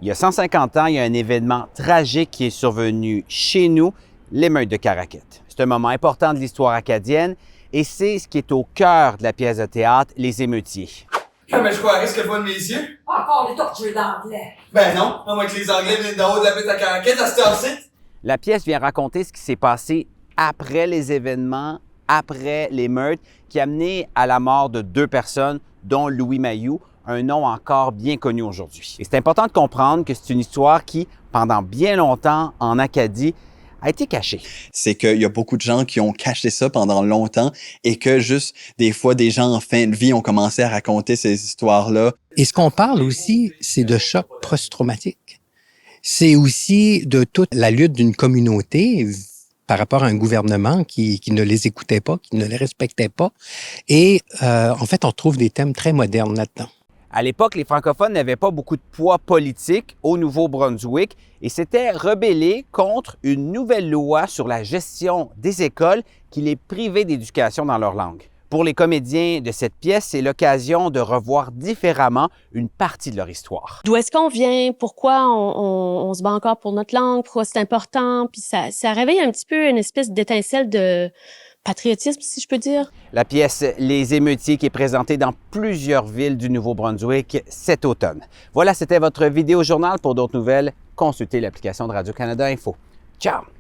Il y a 150 ans, il y a un événement tragique qui est survenu chez nous, l'émeute de Caraquette. C'est un moment important de l'histoire acadienne et c'est ce qui est au cœur de la pièce de théâtre Les Émeutiers. Ah, mais je croirais ce que pas de mes yeux. Encore les tortues d'anglais. Ben non, à moins que les Anglais viennent d'en haut de la butte à Caraquette à cette heure-ci. La pièce vient raconter ce qui s'est passé après les événements, après l'émeute, qui a mené à la mort de 2 personnes, dont Louis Mailloux, un nom encore bien connu aujourd'hui. Et c'est important de comprendre que c'est une histoire qui, pendant bien longtemps en Acadie, a été cachée. C'est qu'il y a beaucoup de gens qui ont caché ça pendant longtemps et que juste des fois, des gens en fin de vie ont commencé à raconter ces histoires-là. Et ce qu'on parle aussi, c'est de choc post-traumatique. C'est aussi de toute la lutte d'une communauté par rapport à un gouvernement qui ne les écoutait pas, qui ne les respectait pas. Et en fait, on trouve des thèmes très modernes là-dedans. À l'époque, les francophones n'avaient pas beaucoup de poids politique au Nouveau-Brunswick et s'étaient rebellés contre une nouvelle loi sur la gestion des écoles qui les privait d'éducation dans leur langue. Pour les comédiens de cette pièce, c'est l'occasion de revoir différemment une partie de leur histoire. D'où est-ce qu'on vient? Pourquoi on se bat encore pour notre langue? Pourquoi c'est important? Puis ça réveille un petit peu une espèce d'étincelle de patriotisme, si je peux dire. La pièce Les Émeutiers qui est présentée dans plusieurs villes du Nouveau-Brunswick cet automne. Voilà, c'était votre vidéo journal. Pour d'autres nouvelles, consultez l'application de Radio-Canada Info. Ciao!